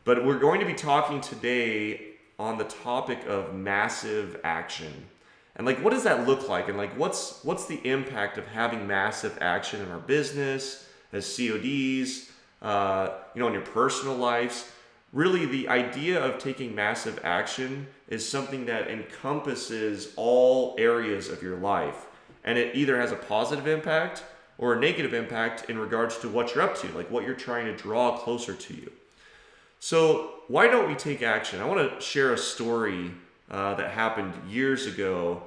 But we're going to be talking today on the topic of massive action. And like, what does that look like? And like, what's the impact of having massive action in our business, as CODs, in your personal lives? Really, the idea of taking massive action is something that encompasses all areas of your life. And it either has a positive impact or a negative impact in regards to what you're up to, like what you're trying to draw closer to you. So why don't we take action? I want to share a story that happened years ago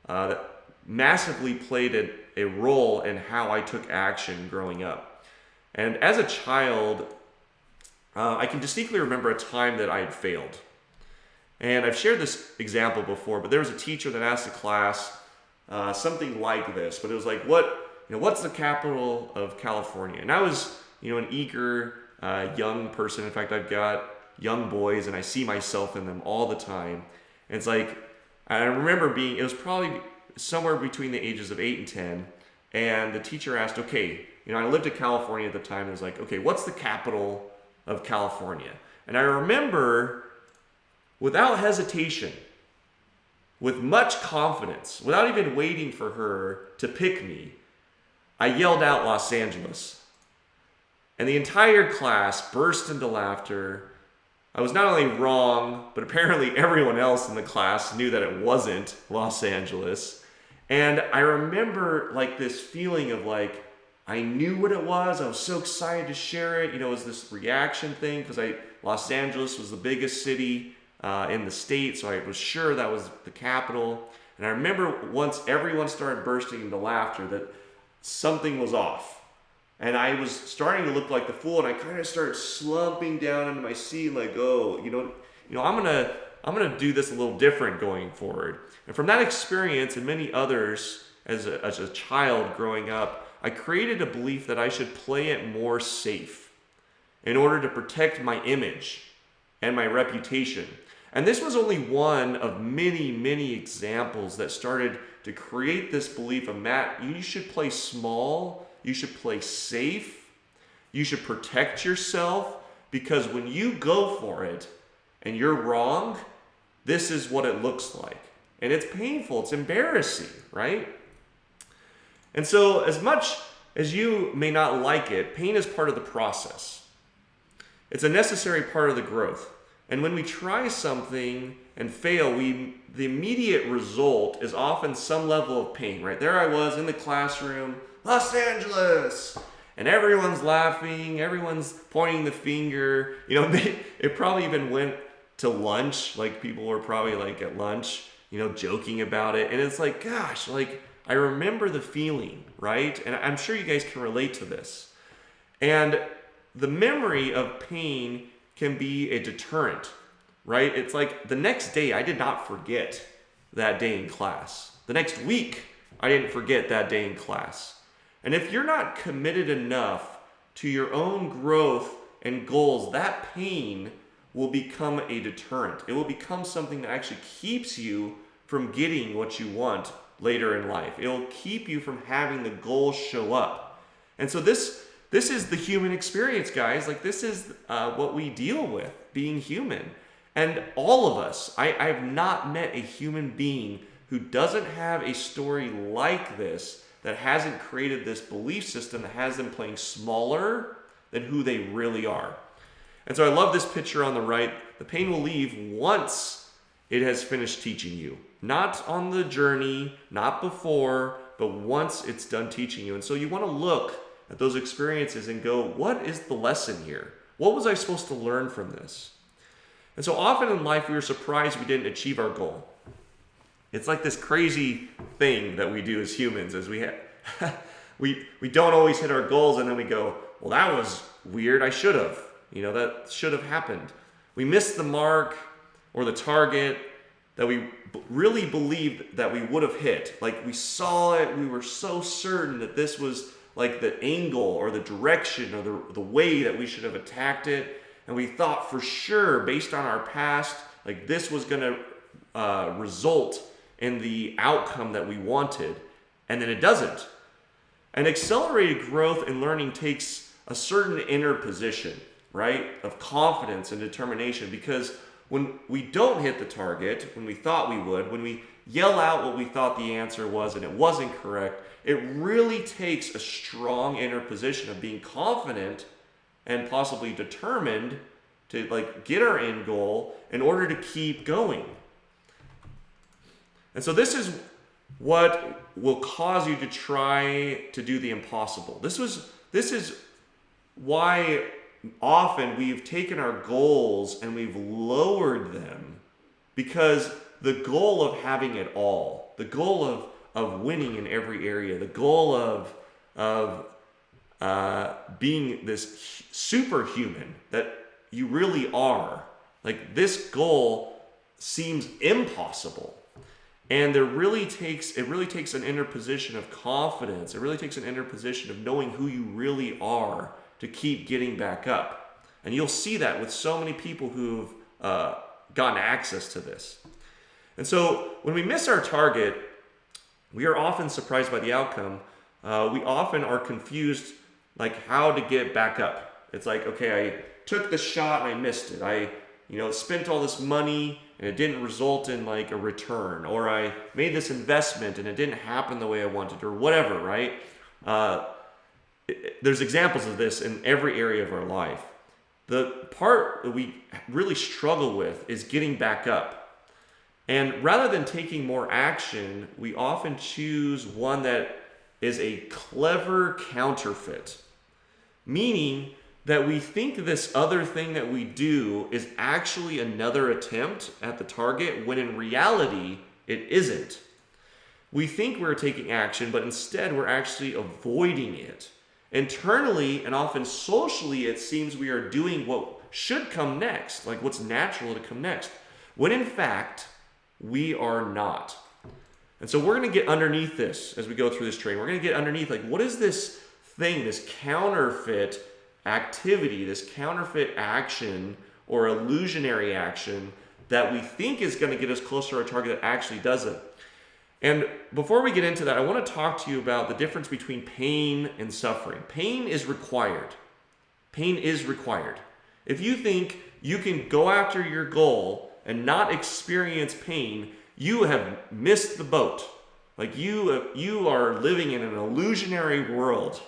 that massively played a role in how I took action growing up. And as a child, I can distinctly remember a time that I had failed. And I've shared this example before, but there was a teacher that asked a class something like this, but it was like, what's the capital of California? And I was, an eager young person. In fact, I've got young boys and I see myself in them all the time. And it's like, I remember it was probably somewhere between the ages of 8 and 10. And the teacher asked, okay, I lived in California at the time. And it was like, okay, what's the capital of California? And I remember without hesitation, with much confidence, without even waiting for her to pick me, I yelled out Los Angeles. And the entire class burst into laughter. I was not only wrong, but apparently everyone else in the class knew that it wasn't Los Angeles. And I remember like this feeling of like, I knew what it was. I was so excited to share it. It was this reaction thing because Los Angeles was the biggest city in the state, so I was sure that was the capital. And I remember once everyone started bursting into laughter that something was off. And I was starting to look like the fool, and I kind of started slumping down into my seat, like, I'm gonna do this a little different going forward. And from that experience and many others, as a child growing up, I created a belief that I should play it more safe in order to protect my image and my reputation. And this was only one of many, many examples that started to create this belief of, Matt, you should play small. You should play safe. You should protect yourself, because when you go for it and you're wrong, this is what it looks like. And it's painful. It's embarrassing, right? And so as much as you may not like it, pain is part of the process. It's a necessary part of the growth. And when we try something and fail, the immediate result is often some level of pain, right? There I was in the classroom, Los Angeles, and everyone's laughing, everyone's pointing the finger. It probably even went to lunch, like people were probably like at lunch, joking about it. And it's like, gosh, like I remember the feeling, right? And I'm sure you guys can relate to this. And the memory of pain can be a deterrent, right? It's like the next day I did not forget that day in class. The next week I didn't forget that day in class. And if you're not committed enough to your own growth and goals, that pain will become a deterrent. It will become something that actually keeps you from getting what you want later in life. It'll keep you from having the goals show up. And so this is the human experience, guys. Like this is what we deal with, being human. And all of us, I have not met a human being who doesn't have a story like this, that hasn't created this belief system that has them playing smaller than who they really are. And so I love this picture on the right. The pain will leave once it has finished teaching you. Not on the journey, not before, but once it's done teaching you. And so you want to look at those experiences and go, what is the lesson here? What was I supposed to learn from this? And so often in life, we are surprised we didn't achieve our goal. It's like this crazy thing that we do as humans, as we don't always hit our goals, and then we go, well, that was weird. I should have. That should have happened. We missed the mark or the target that we really believed that we would have hit. Like we saw it, we were so certain that this was like the angle or the direction or the way that we should have attacked it. And we thought for sure, based on our past, like this was going to result in the outcome that we wanted. And then it doesn't. And accelerated growth and learning takes a certain inner position. right? Of confidence and determination, because when we don't hit the target, when we thought we would, when we yell out what we thought the answer was and it wasn't correct, it really takes a strong inner position of being confident and possibly determined to like get our end goal in order to keep going. And so this is what will cause you to try to do the impossible. This is why often we've taken our goals and we've lowered them, because the goal of having it all, the goal of winning in every area, the goal of being this superhuman that you really are, like this goal seems impossible. And it really takes an inner position of confidence. It really takes an inner position of knowing who you really are to keep getting back up. And you'll see that with so many people who've gotten access to this. And so when we miss our target, we are often surprised by the outcome. We often are confused like how to get back up. It's like, okay, I took the shot and I missed it. I spent all this money and it didn't result in like a return, or I made this investment and it didn't happen the way I wanted, or whatever, right? There's examples of this in every area of our life. The part that we really struggle with is getting back up. And rather than taking more action, we often choose one that is a clever counterfeit, meaning that we think this other thing that we do is actually another attempt at the target, when in reality, it isn't. We think we're taking action, but instead we're actually avoiding it. Internally and often socially, it seems we are doing what should come next, like what's natural to come next, when in fact, we are not. And so we're going to get underneath this as we go through this training. We're going to get underneath, like, what is this thing, this counterfeit activity, this counterfeit action or illusionary action that we think is going to get us closer to our target that actually doesn't. And before we get into that, I want to talk to you about the difference between pain and suffering. Pain is required. Pain is required. If you think you can go after your goal and not experience pain, you have missed the boat. Like you are living in an illusionary world.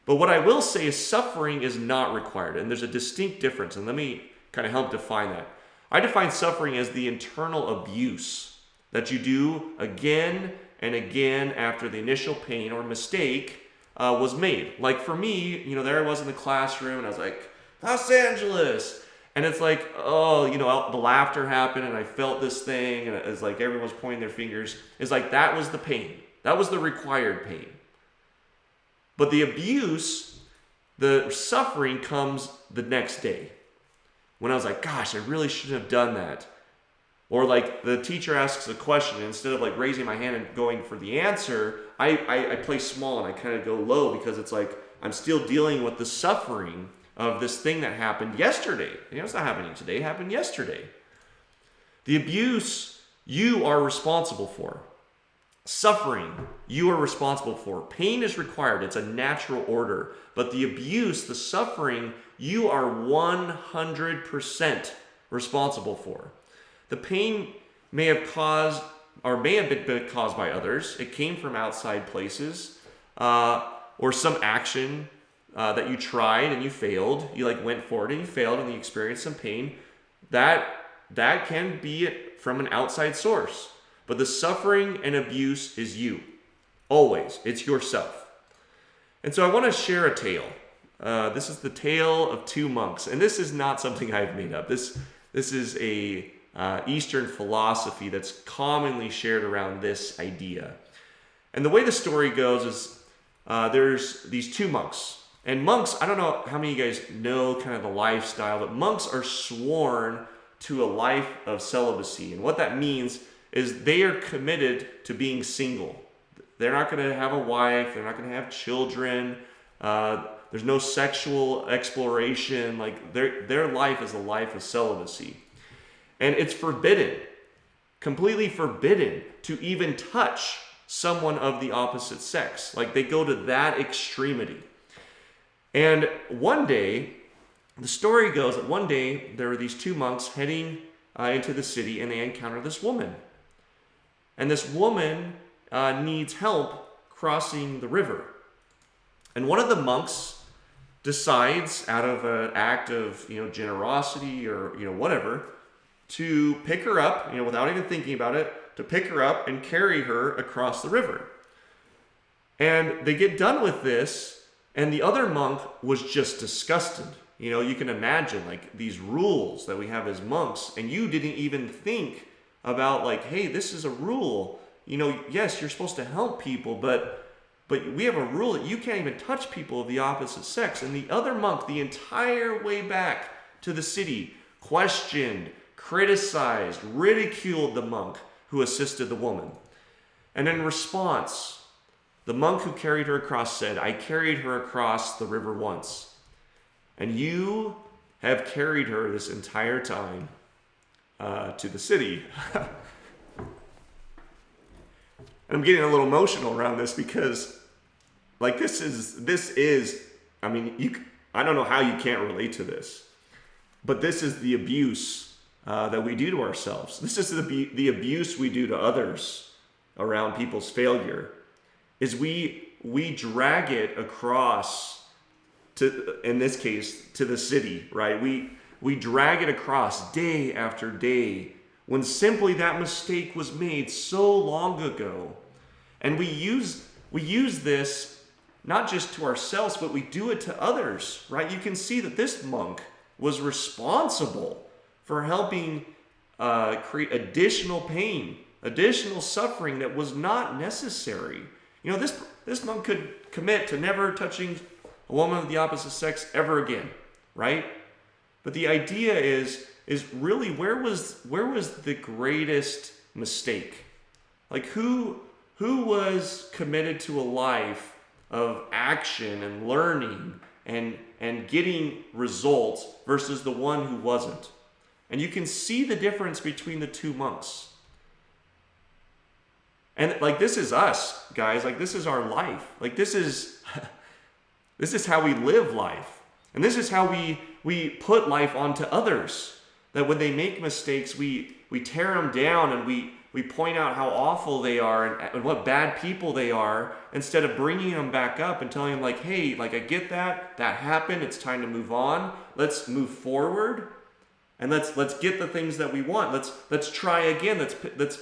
But what I will say is suffering is not required, and there's a distinct difference, and let me kind of help define that. I define suffering as the internal abuse that you do again and again after the initial pain or mistake was made. Like for me, there I was in the classroom, and I was like, Los Angeles! And it's like, the laughter happened, and I felt this thing, and it's like everyone's pointing their fingers. It's like that was the pain. That was the required pain. But the abuse, the suffering comes the next day. When I was like, gosh, I really shouldn't have done that. Or like the teacher asks a question, and instead of like raising my hand and going for the answer, I play small and I kind of go low, because it's like I'm still dealing with the suffering of this thing that happened yesterday. It's not happening today, it happened yesterday. The abuse you are responsible for. Suffering, you are responsible for. Pain is required. It's a natural order. But the abuse, the suffering, you are 100% responsible for. The pain may have caused, or may have been caused by others. It came from outside places, or some action that you tried and you failed. You went forward and you failed and you experienced some pain. That can be from an outside source. But the suffering and abuse is you. Always. It's yourself. And so I want to share a tale. This is the tale of two monks. And this is not something I've made up. This is a Eastern philosophy that's commonly shared around this idea. And the way the story goes is there's these two monks. And monks, I don't know how many of you guys know kind of the lifestyle, but monks are sworn to a life of celibacy. And what that means is they are committed to being single. They're not going to have a wife. They're not going to have children. There's no sexual exploration. Like their life is a life of celibacy. And it's forbidden, completely forbidden to even touch someone of the opposite sex. Like they go to that extremity. And one day, The story goes that one day there are these two monks heading into the city, and they encounter this woman. And this woman needs help crossing the river. And one of the monks decides, out of an act of generosity or whatever, to pick her up, without even thinking about it, to pick her up and carry her across the river. And they get done with this, and the other monk was just disgusted. You can imagine like these rules that we have as monks, and you didn't even think about like, hey, this is a rule. Yes, you're supposed to help people, but we have a rule that you can't even touch people of the opposite sex. And the other monk, the entire way back to the city, questioned, criticized, ridiculed the monk who assisted the woman. And in response, the monk who carried her across said, I carried her across the river once, and you have carried her this entire time to the city. And I'm getting a little emotional around this because, like, this is. I mean, I don't know how you can't relate to this, but this is the abuse that we do to ourselves. This is the abuse we do to others around people's failure. Is we drag it across to, in this case, to the city, right? We drag it across day after day when simply that mistake was made so long ago. And we use this not just to ourselves, but we do it to others, right? You can see that this monk was responsible for helping create additional pain, additional suffering that was not necessary. This monk could commit to never touching a woman of the opposite sex ever again, right? But the idea is really where was the greatest mistake? Like who was committed to a life of action and learning and getting results versus the one who wasn't? And you can see the difference between the two monks. And like this is us, guys. Like this is our life. Like this is how we live life. And this is how we put life onto others. That when they make mistakes, we tear them down and we point out how awful they are and what bad people they are, instead of bringing them back up and telling them like, hey, like I get that happened. It's time to move on. Let's move forward, and let's get the things that we want. Let's try again. Let's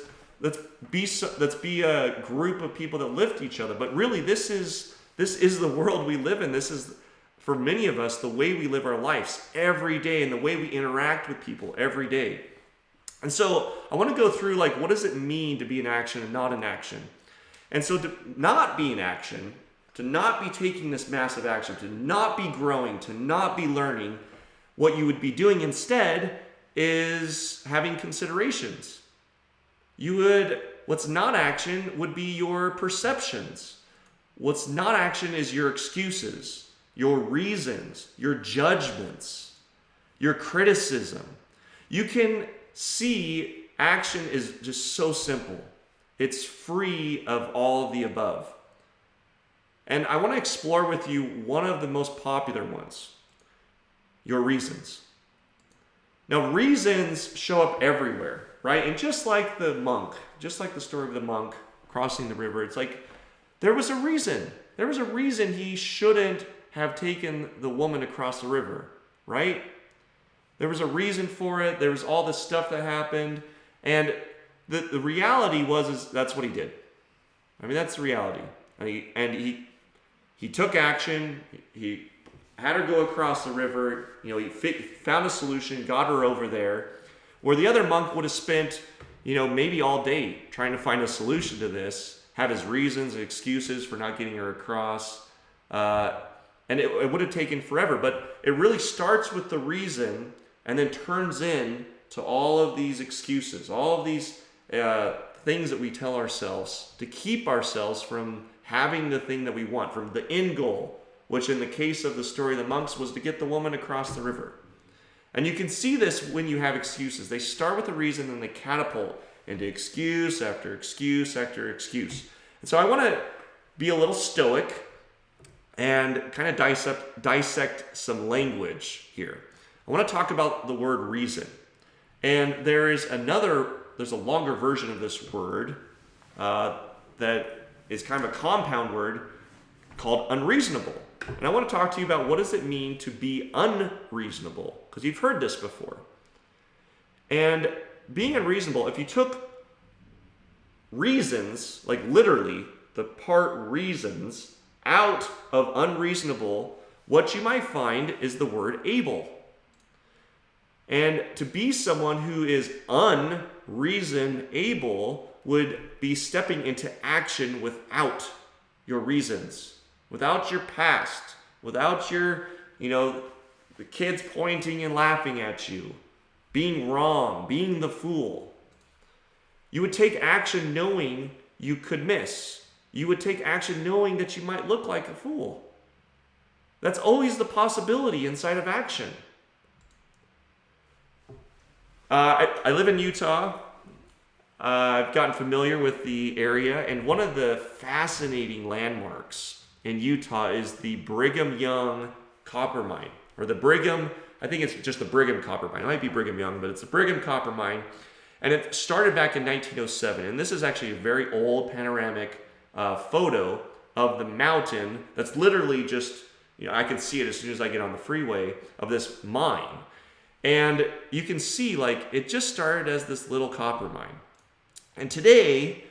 be a group of people that lift each other. But really, this is the world we live in. This is, for many of us, the way we live our lives every day and the way we interact with people every day. And so I want to go through like, what does it mean to be in action and not in action? And so to not be in action, to not be taking this massive action, to not be growing, to not be learning, what you would be doing instead is having considerations. What's not action would be your perceptions. What's not action is your excuses, your reasons, your judgments, your criticism. You can see action is just so simple. It's free of all of the above. And I want to explore with you one of the most popular ones, your reasons. Now, reasons show up everywhere, right? And just like the monk, just like the story of the monk crossing the river, it's like there was a reason. There was a reason he shouldn't have taken the woman across the river, right? There was a reason for it. There was all this stuff that happened. And the reality is that's what he did. I mean, that's the reality. And he took action. He had her go across the river. He found a solution, got her over there. Where the other monk would have spent, maybe all day trying to find a solution to this, have his reasons and excuses for not getting her across. And it would have taken forever. But it really starts with the reason and then turns in to all of these excuses, all of these things that we tell ourselves to keep ourselves from having the thing that we want, from the end goal, which in the case of the story of the monks was to get the woman across the river. And you can see this when you have excuses. They start with a reason and they catapult into excuse after excuse after excuse. And so I want to be a little stoic and kind of dissect some language here. I want to talk about the word reason. And there's a longer version of this word that is kind of a compound word called unreasonable. And I want to talk to you about what does it mean to be unreasonable, because you've heard this before. And being unreasonable, if you took reasons, like literally the part reasons, out of unreasonable, what you might find is the word able. And to be someone who is unreasonable would be stepping into action without your reasons, without your past, without your, the kids pointing and laughing at you, being wrong, being the fool. You would take action knowing you could miss. You would take action knowing that you might look like a fool. That's always the possibility inside of action. I live in Utah. I've gotten familiar with the area, and one of the fascinating landmarks in Utah is the Brigham Young copper mine, or the Brigham, I think it's just the Brigham copper mine. It might be Brigham Young, but it's the Brigham copper mine. And it started back in 1907. And this is actually a very old panoramic photo of the mountain that's literally just, I can see it as soon as I get on the freeway of this mine. And you can see, it just started as this little copper mine. And today,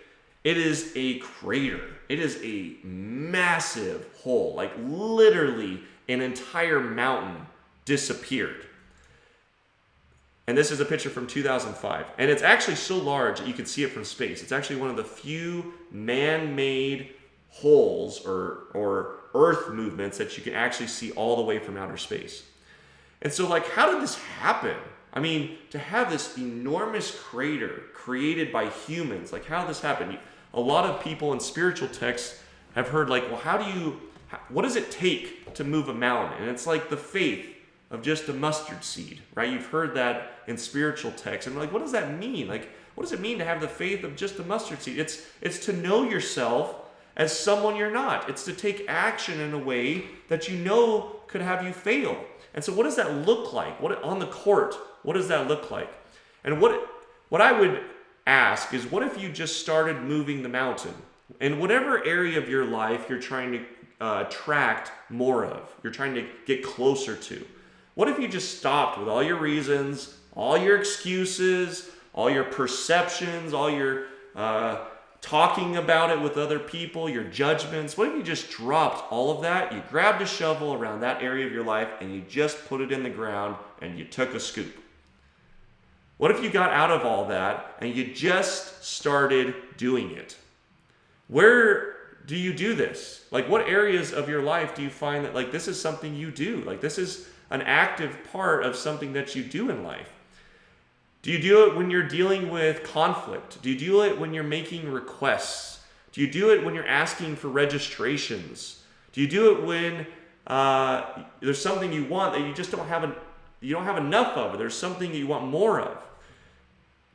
it is a crater. It is a massive hole, literally an entire mountain disappeared. And this is a picture from 2005. And it's actually so large that you can see it from space. It's actually one of the few man-made holes or Earth movements that you can actually see all the way from outer space. And so, how did this happen? I mean, to have this enormous crater created by humans, how did this happen? A lot of people in spiritual texts have heard, what does it take to move a mountain? And it's like the faith of just a mustard seed, right? You've heard that in spiritual texts. And what does that mean? What does it mean to have the faith of just a mustard seed? It's to know yourself as someone you're not. It's to take action in a way that could have you fail. And so what does that look like? On the court, what does that look like? And what I would ask is, what if you just started moving the mountain? In whatever area of your life you're trying to attract more of, you're trying to get closer to. What if you just stopped with all your reasons, all your excuses, all your perceptions, all your talking about it with other people, your judgments? What if you just dropped all of that? You grabbed a shovel around that area of your life and you just put it in the ground and you took a scoop? What if you got out of all that and you just started doing it? Where do you do this? What areas of your life do you find that this is something you do? This is an active part of something that you do in life. Do you do it when you're dealing with conflict? Do you do it when you're making requests? Do you do it when you're asking for registrations? Do you do it when there's something you want that you just don't have enough of? Or there's something that you want more of?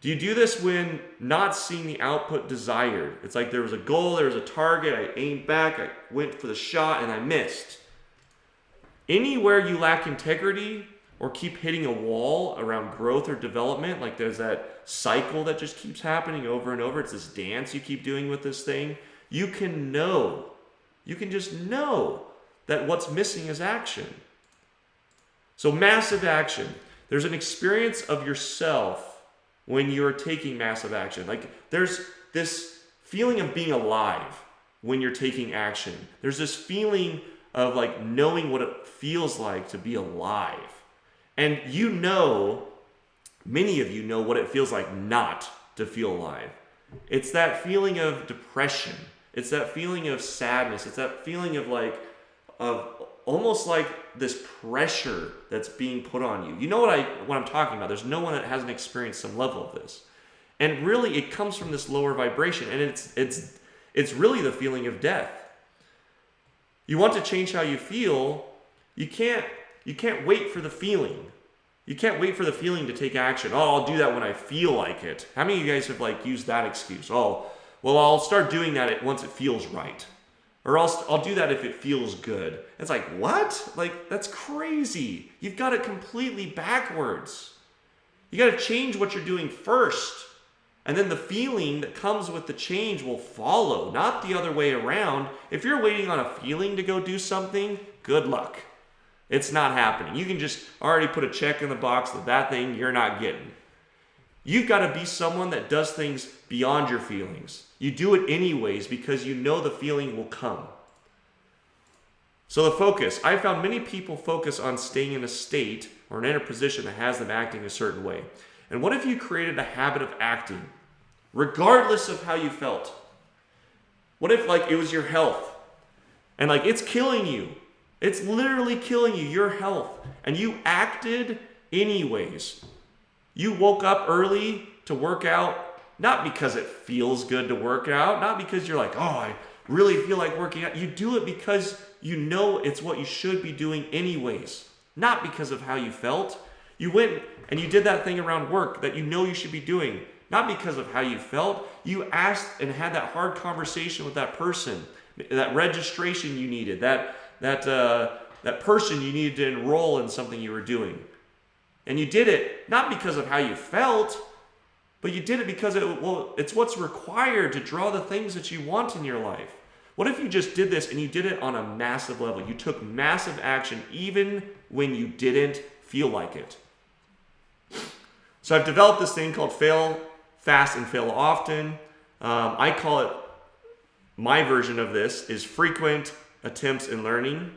Do you do this when not seeing the output desired? It's there was a goal, there was a target, I aimed back, I went for the shot, and I missed. Anywhere you lack integrity or keep hitting a wall around growth or development, there's that cycle that just keeps happening over and over, it's this dance you keep doing with this thing, you can just know that what's missing is action. So massive action. There's an experience of yourself when you're taking massive action. There's this feeling of being alive when you're taking action. There's this feeling of knowing what it feels like to be alive. And many of you know what it feels like not to feel alive. It's that feeling of depression. It's that feeling of sadness. It's that feeling of almost like this pressure that's being put on you. You know what I'm talking about. There's no one that hasn't experienced some level of this. And really it comes from this lower vibration, and it's really the feeling of death. You want to change how you feel, you can't wait for the feeling. You can't wait for the feeling to take action. Oh, I'll do that when I feel like it. How many of you guys have used that excuse? Oh, well, I'll start doing that once it feels right. Or else I'll do that if it feels good. It's like, what? Like, that's crazy. You've got it completely backwards. You got to change what you're doing first. And then the feeling that comes with the change will follow, not the other way around. If you're waiting on a feeling to go do something, good luck. It's not happening. You can just already put a check in the box that thing you're not getting. You've got to be someone that does things beyond your feelings. You do it anyways because you know the feeling will come. So the focus. I found many people focus on staying in a state or in a position that has them acting a certain way. And what if you created a habit of acting regardless of how you felt? What if it was your health and it's killing you? It's literally killing you, your health. And you acted anyways. You woke up early to work out, not because it feels good to work out, not because you're like, oh, I really feel like working out. You do it because you know it's what you should be doing anyways, not because of how you felt. You went and you did that thing around work that you know you should be doing, not because of how you felt. You asked and had that hard conversation with that person, that registration you needed, that person you needed to enroll in something you were doing. And you did it not because of how you felt, but you did it because it's what's required to draw the things that you want in your life. What if you just did this and you did it on a massive level? You took massive action even when you didn't feel like it. So I've developed this thing called fail fast and fail often. I call it, my version of this is frequent attempts in learning.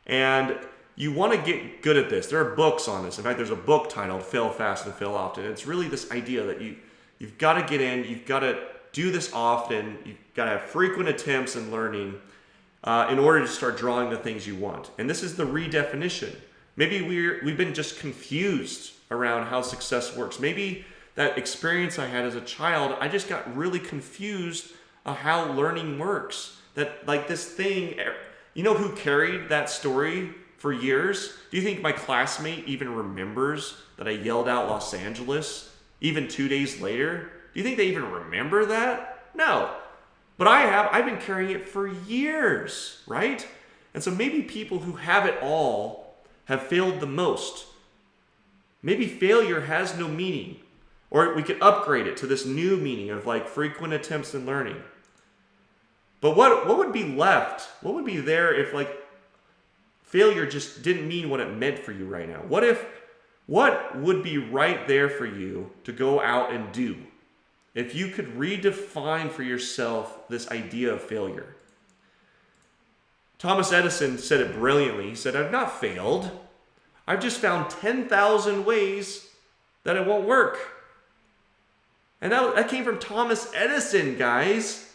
And you want to get good at this. There are books on this. In fact, there's a book titled Fail Fast and Fail Often. It's really this idea that you've got to get in, you've got to do this often, you've got to have frequent attempts in learning in order to start drawing the things you want. And this is the redefinition. Maybe we've been just confused around how success works. Maybe that experience I had as a child, I just got really confused on how learning works. That this thing, you know who carried that story for years? Do you think my classmate even remembers that I yelled out Los Angeles even 2 days later? Do you think they even remember that? No. But I've been carrying it for years, right? And so maybe people who have it all have failed the most. Maybe failure has no meaning. Or we could upgrade it to this new meaning of frequent attempts in learning. But what would be left? What would be there if failure just didn't mean what it meant for you right now? What would be right there for you to go out and do if you could redefine for yourself this idea of failure? Thomas Edison said it brilliantly. He said, I've not failed. I've just found 10,000 ways that it won't work. And that came from Thomas Edison, guys.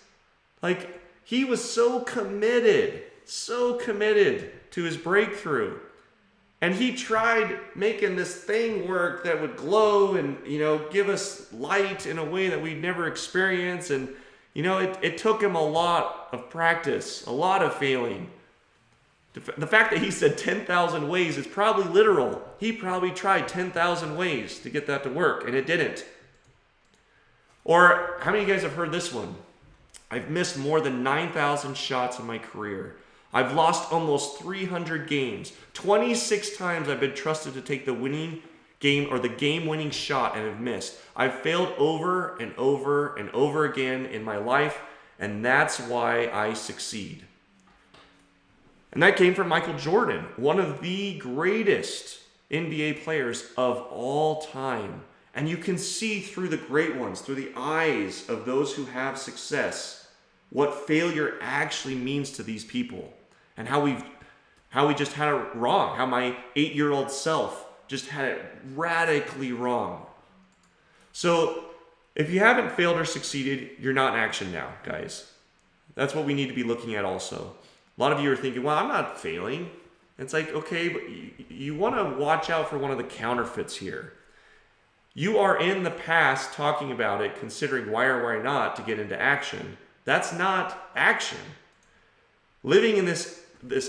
He was so committed to his breakthrough. And he tried making this thing work that would glow and, give us light in a way that we'd never experienced. And, it took him a lot of practice, a lot of failing. The fact that he said 10,000 ways is probably literal. He probably tried 10,000 ways to get that to work, and it didn't. Or how many of you guys have heard this one? I've missed more than 9,000 shots in my career. I've lost almost 300 games. 26 times I've been trusted to take the winning game or the game-winning shot and have missed. I've failed over and over and over again in my life, and that's why I succeed. And that came from Michael Jordan, one of the greatest NBA players of all time. And you can see through the great ones, through the eyes of those who have success, what failure actually means to these people. And how we just had it wrong. How my 8-year-old self just had it radically wrong. So if you haven't failed or succeeded, you're not in action now, guys. That's what we need to be looking at also. A lot of you are thinking, well, I'm not failing. It's okay, but you want to watch out for one of the counterfeits here. You are in the past talking about it, considering why or why not to get into action. That's not action. Living in this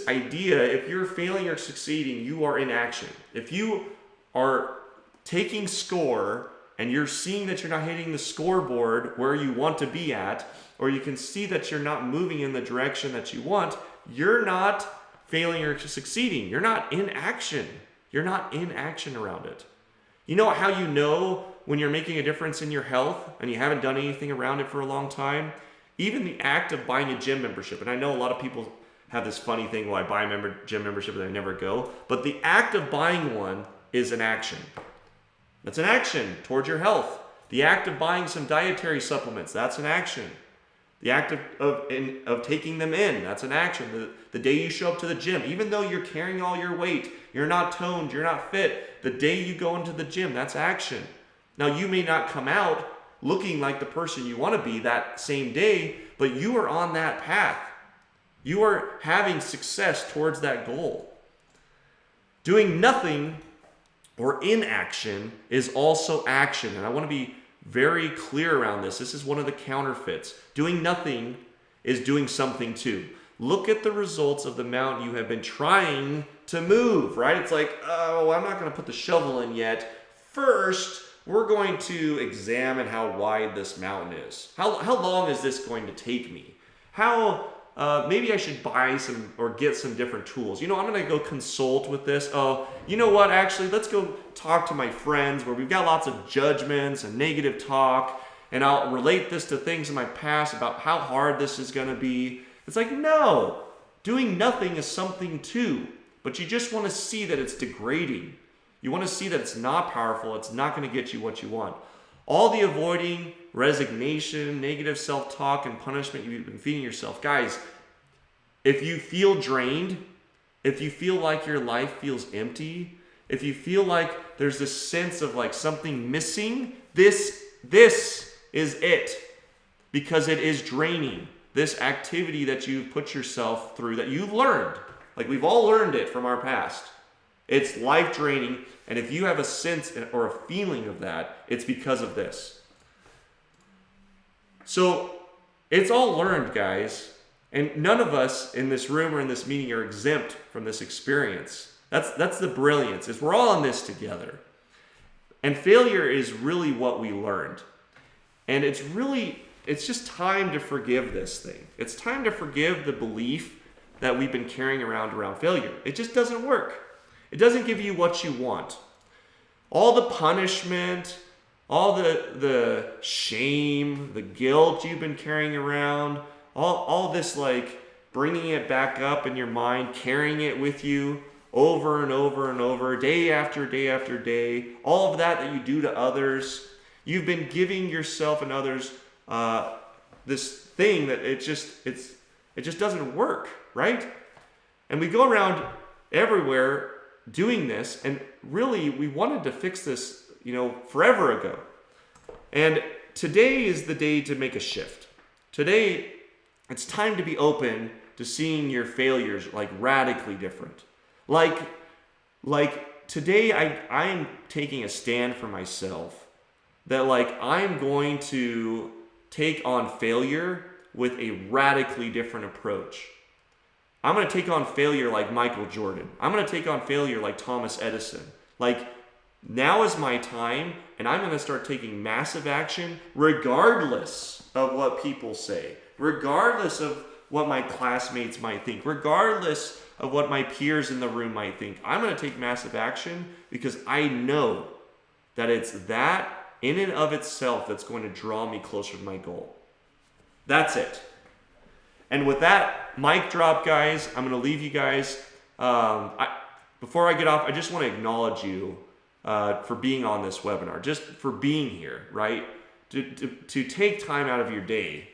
idea, if you're failing or succeeding, you are in action. If you are taking score and you're seeing that you're not hitting the scoreboard where you want to be at, or you can see that you're not moving in the direction that you want, you're not failing or succeeding. You're not in action. You're not in action around it. You know how you know when you're making a difference in your health and you haven't done anything around it for a long time? Even the act of buying a gym membership, and I know a lot of people have this funny thing, well, I buy a gym membership and I never go, but the act of buying one is an action. That's an action towards your health. The act of buying some dietary supplements, that's an action. The act of taking them in, that's an action. The day you show up to the gym, even though you're carrying all your weight, you're not toned, you're not fit, the day you go into the gym, that's action. Now, you may not come out looking like the person you want to be that same day, but you are on that path. You are having success towards that goal. Doing nothing or inaction is also action. And I want to be very clear around this. This is one of the counterfeits. Doing nothing is doing something too. Look at the results of the mountain you have been trying to move, right? It's like, oh, I'm not going to put the shovel in yet. First, we're going to examine how wide this mountain is. How long is this going to take me? Maybe I should buy some or get some different tools. I'm going to go consult with this. Oh, you know what? Actually, let's go talk to my friends where we've got lots of judgments and negative talk, and I'll relate this to things in my past about how hard this is going to be. It's like, no, doing nothing is something too, but you just want to see that it's degrading. You want to see that it's not powerful. It's not going to get you what you want. All the avoiding, resignation, negative self-talk, and punishment you've been feeding yourself. Guys, if you feel drained, if you feel like your life feels empty, if you feel like there's this sense of like something missing, this is it. Because it is draining. This activity that you've put yourself through, that you've learned. Like we've all learned it from our past. It's life draining, and if you have a sense or a feeling of that, it's because of this. So it's all learned, guys, and none of us in this room or in this meeting are exempt from this experience. That's the brilliance, is we're all in this together. And failure is really what we learned. And it's just time to forgive this thing. It's time to forgive the belief that we've been carrying around failure. It just doesn't work. It doesn't give you what you want. All the punishment, all the shame, the guilt you've been carrying around, all this like bringing it back up in your mind, carrying it with you over and over and over, day after day after day, all of that you do to others, you've been giving yourself and others this thing that it just doesn't work, right? And we go around everywhere doing this, and really we wanted to fix this, forever ago. And today is the day to make a shift. Today, it's time to be open to seeing your failures like radically different. Like today I'm taking a stand for myself that like I'm going to take on failure with a radically different approach. I'm going to take on failure like Michael Jordan. I'm going to take on failure like Thomas Edison. Like, now is my time, and I'm going to start taking massive action regardless of what people say, regardless of what my classmates might think, regardless of what my peers in the room might think. I'm going to take massive action because I know that it's that in and of itself that's going to draw me closer to my goal. That's it. And with that mic drop, guys, I'm going to leave you guys. Before I get off, I just want to acknowledge you for being on this webinar, just for being here, right? To take time out of your day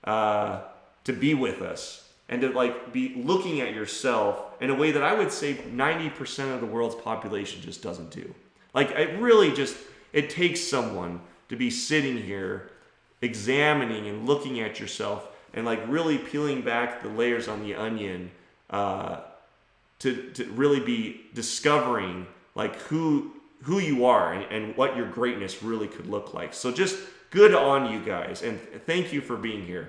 to be with us and to like be looking at yourself in a way that I would say 90% of the world's population just doesn't do. Like it takes someone to be sitting here examining and looking at yourself and like really peeling back the layers on the onion to really be discovering like who you are and what your greatness really could look like. So just good on you guys, and thank you for being here.